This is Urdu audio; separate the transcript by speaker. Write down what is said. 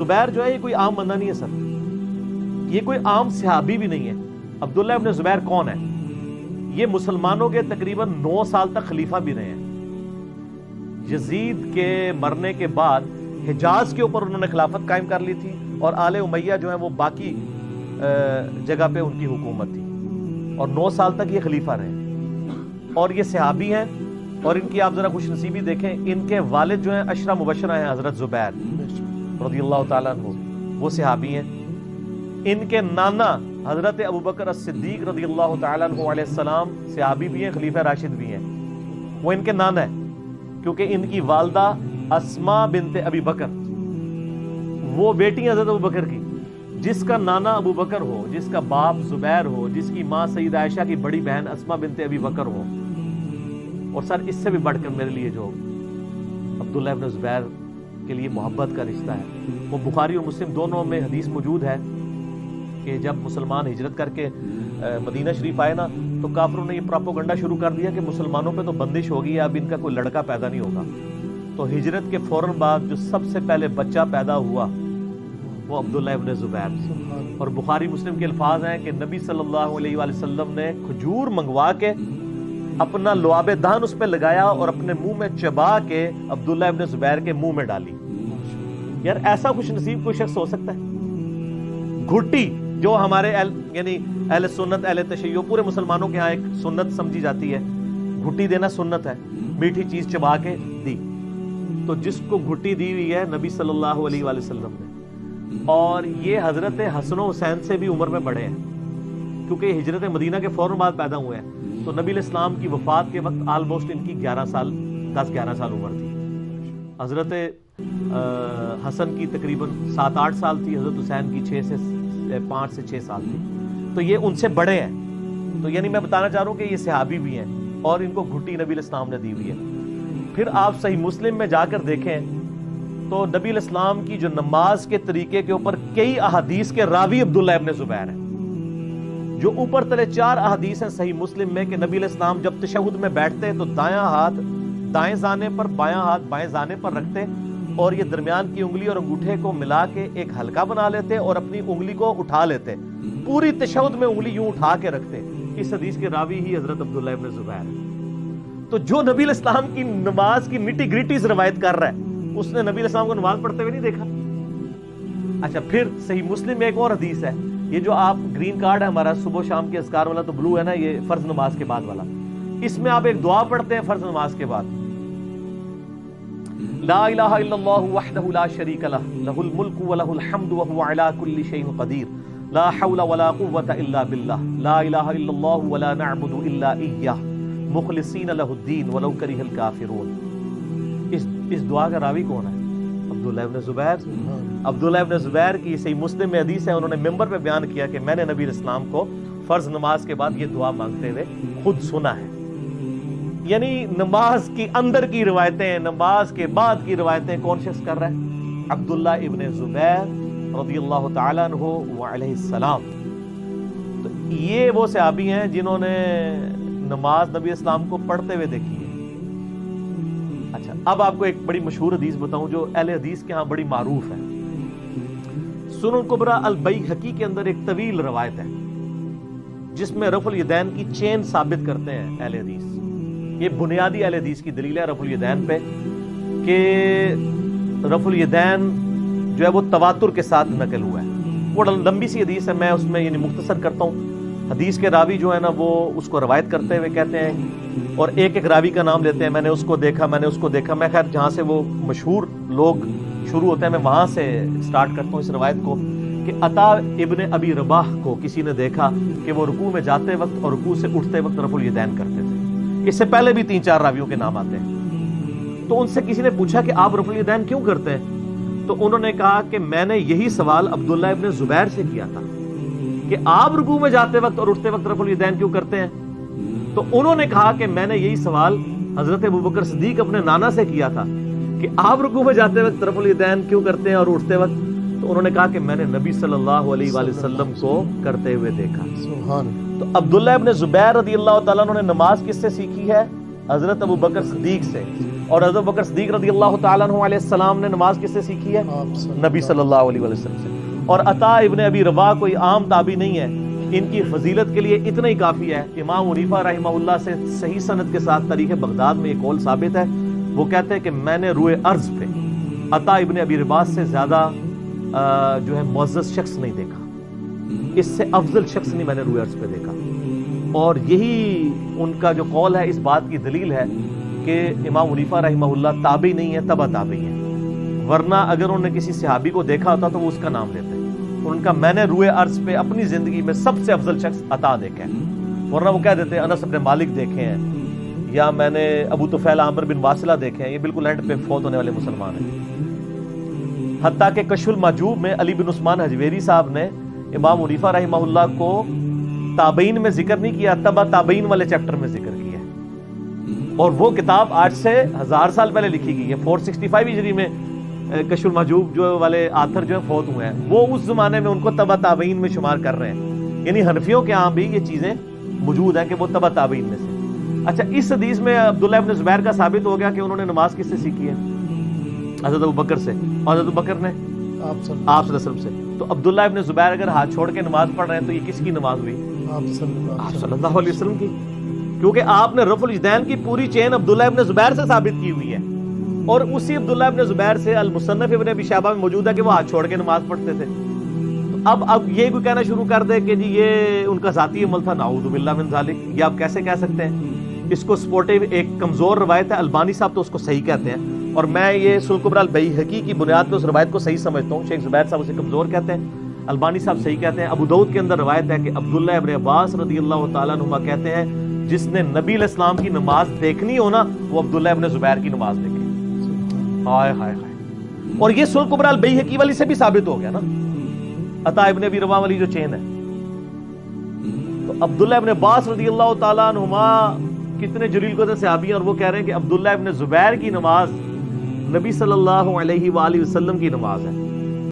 Speaker 1: زبیر جو ہے یہ کوئی عام بندہ نہیں ہے سر، یہ کوئی عام صحابی بھی نہیں ہے۔ عبداللہ ابن زبیر کون ہے؟ یہ مسلمانوں کے تقریباً 9 سال تک خلیفہ بھی رہے ہیں۔ یزید کے مرنے کے بعد حجاز کے اوپر انہوں نے خلافت قائم کر لی تھی، اور آل امیہ جو ہیں وہ باقی جگہ پہ ان کی حکومت تھی، اور 9 سال تک یہ خلیفہ رہے، اور یہ صحابی ہیں۔ اور ان کی آپ ذرا خوش نصیبی دیکھیں، ان کے والد جو ہیں عشرہ مبشرہ ہیں حضرت زبیر رضی اللہ تعالیٰ عنہ، وہ صحابی ہیں۔ ان کے نانا حضرت ابوبکر الصدیق رضی اللہ تعالیٰ عنہ علیہ السلام صحابی بھی ہیں، خلیفہ راشد بھی ہیں، وہ ان کے نانا ہیں، کیونکہ ان کی والدہ اسماء بنت ابی بکر، وہ بیٹی ہیں حضرت ابوبکر کی، جس کا نانا ابو بکر ہو، جس کا باپ زبیر ہو، جس کی ماں سیدہ عائشہ کی بڑی بہن اسماء بنت ابی بکر ہو۔ اور سر اس سے بھی بڑھ کر میرے لیے جو عبداللہ ابن زبیر کے لیے محبت کا رشتہ ہے، وہ بخاری اور مسلم دونوں میں حدیث موجود ہے کہ جب مسلمان ہجرت کر کے مدینہ شریف آئے نا، تو کافروں نے یہ پراپوگنڈا شروع کر دیا کہ مسلمانوں پہ تو بندش ہوگی ہے، اب ان کا کوئی لڑکا پیدا نہیں ہوگا۔ تو ہجرت کے فوراً بعد جو سب سے پہلے بچہ پیدا ہوا وہ عبداللہ ابن زبیر، اور بخاری مسلم کے الفاظ ہیں کہ نبی صلی اللہ علیہ وآلہ وسلم نے کھجور منگوا کے اپنا لعاب دہن اس پہ لگایا اور اپنے منہ میں چبا کے عبداللہ ابن زبیر کے منہ میں ڈالی۔ یار ایسا خوش نصیب کوئی شخص ہو سکتا ہے؟ گھٹی جو ہمارے یعنی اہل سنت اہل تشیع پورے مسلمانوں کے ہاں ایک سنت سمجھی جاتی ہے، گھٹی دینا سنت ہے، میٹھی چیز چبا کے دی، تو جس کو گھٹی دی ہوئی ہے نبی صلی اللہ علیہ وآلہ وسلم نے، اور یہ حضرت حسن و حسین سے بھی عمر میں بڑے ہیں، کیونکہ یہ ہجرت مدینہ کے فوراً بعد پیدا ہوئے ہیں۔ تو نبی علیہ السلام کی وفات کے وقت آلموسٹ ان کی 10-11 سال عمر تھی۔ حضرت حسن کی تقریباً 7-8 سال تھی، حضرت حسین کی 5 سے 6 سال تھی، تو یہ ان سے بڑے ہیں۔ تو یعنی میں بتانا چاہ رہا ہوں کہ یہ صحابی بھی ہیں، اور ان کو گھٹی نبی علیہ السلام نے دی ہوئی ہے۔ پھر آپ صحیح مسلم میں جا کر دیکھیں تو نبی علیہ السلام کی جو نماز کے طریقے کے اوپر کئی احادیث کے راوی عبداللہ ابن زبیر ہیں، جو اوپر تلے 4 احادیث ہیں صحیح مسلم میں کہ نبی علیہ السلام جب تشہد میں بیٹھتے تو دایاں ہاتھ دائیں زانے پر، بایاں ہاتھ بائیں زانے پر رکھتے، اور یہ درمیان کی انگلی اور انگوٹھے کو ملا کے ایک حلقہ بنا لیتے اور اپنی انگلی کو اٹھا لیتے، پوری تشہد میں انگلی یوں اٹھا کے رکھتے۔ اس حدیث کے راوی ہی حضرت عبداللہ ابن زبیر۔ تو جو نبی علیہ السلام کی نماز کی نٹی گریٹیز روایت کر رہا ہے، اس نے نبی علیہ السلام کو نماز پڑھتے ہوئے نہیں دیکھا۔ اچھا، پھر صحیح مسلم میں ایک اور حدیث ہے، یہ جو آپ گرین کارڈ ہے ہمارا صبح شام کے اذکار والا، تو بلو ہے نا، یہ فرض نماز کے بعد والا، اس میں آپ ایک دعا پڑھتے ہیں فرض نماز کے بعد، لا الہ الا اللہ وحدہ لا شریک لہ، لہ الملک ولہ الحمد وہو علی کل شیء قدیر، لا حول ولا قوة الا باللہ، لا الہ الا اللہ ولا نعبد الا ایہ، مخلصین لہ الدین ولو کرہ الکافرون۔ اس دعا کا راوی کون ہے؟ عبداللہ ابن زبیر۔ عبداللہ ابن زبیر کی صحیح مسلم میں حدیث ہے، انہوں نے ممبر پہ بیان کیا کہ میں نے نبی علیہ السلام کو فرض نماز کے بعد یہ دعا مانگتے ہوئے خود سنا ہے۔ یعنی نماز کی اندر کی روایتیں، نماز کے بعد کی روایتیں کون شخص کر رہا ہے؟ عبداللہ ابن زبیر رضی اللہ تعالیٰ عنہ وعلیہ السلام۔ تو یہ وہ صحابی ہیں جنہوں نے نماز نبی اسلام کو پڑھتے ہوئے دیکھی ہے۔ اچھا، اب آپ کو ایک بڑی مشہور حدیث بتاؤں جو اہل حدیث کے ہاں بڑی معروف ہے۔ سنن کبریٰ البیہقی کے اندر ایک طویل روایت ہے جس میں رفع الیدین کی چین ثابت کرتے ہیں اہل حدیث۔ یہ بنیادی اہل حدیث کی دلیل ہے رفع الیدین پہ، کہ رفع الیدین جو ہے وہ تواتر کے ساتھ نقل ہوا ہے۔ وہ لمبی سی حدیث ہے، میں اس میں یعنی مختصر کرتا ہوں۔ حدیث کے راوی جو ہے نا وہ اس کو روایت کرتے ہوئے کہتے ہیں، اور ایک ایک راوی کا نام لیتے ہیں، میں نے اس کو دیکھا، میں نے اس کو دیکھا۔ میں خیر جہاں سے وہ مشہور لوگ شروع ہوتے ہیں میں وہاں سے سٹارٹ کرتا ہوں اس روایت کو، کہ عطا ابن ابی رباح کو کسی نے دیکھا کہ وہ رکوع میں جاتے وقت اور رکوع سے اٹھتے وقت رفع الیدین کرتے تھے۔ اس سے پہلے بھی 3-4 راویوں کے نام آتے ہیں۔ تو ان سے کسی نے پوچھا کہ آپ رفع الیدین کیوں کرتے ہیں؟ تو انہوں نے کہا کہ میں نے یہی سوال عبداللہ ابن زبیر سے کیا تھا کہ آپ رکوع میں جاتے وقت اور اٹھتے وقت رفع الیدین کیوں کرتے ہیں؟ تو انہوں نے کہا کہ میں نے یہی سوال حضرت ابوبکر صدیق اپنے نانا سے کیا تھا کہ آپ رکوع میں جاتے وقت رفع الیدین کیوں کرتے ہیں اور اٹھتے وقت؟ تو انہوں نے کہا کہ میں نے نبی صلی اللہ علیہ وآلہ وسلم کو کرتے ہوئے دیکھا۔ تو عبداللہ ابن زبیر رضی اللہ تعالیٰ عنہ نے نماز کس سے سیکھی ہے؟ حضرت ابوبکر صدیق سے۔ اور حضرت بکر صدیق رضی اللہ تعالیٰ عنہ علیہ السلام نے نماز کس سے سیکھی ہے؟ نبی صلی اللہ علیہ وسلم سے. اور عطا ابن ابی رباح کوئی عام تابعی نہیں ہے، ان کی فضیلت کے لیے اتنا ہی کافی ہے. امام حنیفہ رحمہ اللہ سے صحیح سند کے ساتھ تاریخ بغداد میں ایک قول ثابت ہے، وہ کہتے ہیں کہ میں نے روئے ارض پہ عطا ابن ابی رباح سے زیادہ جو ہے معزز شخص نہیں دیکھا، اس سے افضل شخص نہیں میں نے روئے ارض پہ دیکھا. اور یہی ان کا جو قول ہے اس بات کی دلیل ہے کہ امام حنیفہ رحمہ اللہ تابعی نہیں ہے، تبع تابعی ہیں، ورنہ اگر انہوں نے کسی صحابی کو دیکھا ہوتا تو وہ اس کا نام لیتے. ان کا میں نے روئے ارض پہ اپنی زندگی میں سب سے افضل شخص عطا دیکھا ہے، ورنہ وہ کہہ دیتے ہیں انس بن مالک دیکھے ہیں، یا میں نے ابو طفیل عامر بن واصلہ دیکھے ہیں، یہ بالکل اینڈ پہ فوت ہونے والے مسلمان ہیں. حتیٰ کہ کشف المحجوب میں علی بن عثمان حجویری صاحب نے امام حنیفہ رحمہ اللہ کو تابعین میں ذکر نہیں کیا، تبع تابعین والے چیپٹر میں ذکر کیا. اور وہ کتاب آج سے 1000 سال پہلے لکھی گئی ہے. 465 ہجری میں کشف المحجوب جو والے آتھر جو فوت ہوئے ہیں، وہ اس زمانے میں ان کو تبع تابعین میں شمار کر رہے ہیں. یعنی حنفیوں کے ہاں بھی یہ چیزیں موجود ہیں کہ وہ تبع تابعین میں سے. اچھا، اس حدیث میں عبداللہ ابن زبیر کا ثابت ہو گیا کہ انہوں نے نماز کس سے سیکھی ہے؟ حضرت ابوبکر سے. اور حضرت ابوبکر نے آپ صلی اللہ علیہ وسلم سے. تو عبداللہ ابن زبیر اگر ہاتھ چھوڑ کے نماز پڑھ رہے ہیں تو یہ کس کی نماز ہوئی؟ آپ صلی اللہ علیہ وسلم کی. کیونکہ آپ نے رفع الیدین کی پوری چین عبداللہ ابن زبیر سے ثابت کی ہوئی ہے، اور اسی عبداللہ ابن زبیر سے المصنف ابن ابی شیبہ میں موجود ہے کہ وہ ہاتھ چھوڑ کے نماز پڑھتے تھے. تو اب یہ کوئی کہنا شروع کر دے کہ جی یہ ان کا ذاتی عمل تھا، نعوذ باللہ من ذالک، یہ آپ کیسے کہہ سکتے ہیں؟ اس کو سپورٹیو ایک کمزور روایت ہے، البانی صاحب تو اس کو صحیح کہتے ہیں، اور میں یہ سنن کبریٰ البیہقی کی بنیاد پہ اس روایت کو صحیح سمجھتا ہوں. شیخ زبیر صاحب اسے کمزور کہتے ہیں، البانی صاحب صحیح کہتے ہیں. ابو داؤد کے اندر روایت ہے کہ عبداللہ ابن عباس رضی اللہ تعالیٰ عنہما کہتے ہیں جس نے نبی علیہ السلام کی نماز دیکھنی ہو نا، وہ عبداللہ ابن زبیر کی نماز دیکھے. ہائے ہائے ہائے. اور یہ سنن کبریٰ البیہقی والی سے بھی ثابت ہو گیا نا، عطا ابن ابی رباح والی جو چین ہے. تو عبداللہ ابن عباس رضی اللہ تعالیٰ عنہما کتنے جلیل قدر صحابی ہیں، اور وہ کہہ رہے ہیں کہ عبداللہ ابن زبیر کی نماز نبی صلی اللہ علیہ وآلہ وسلم کی نماز ہے.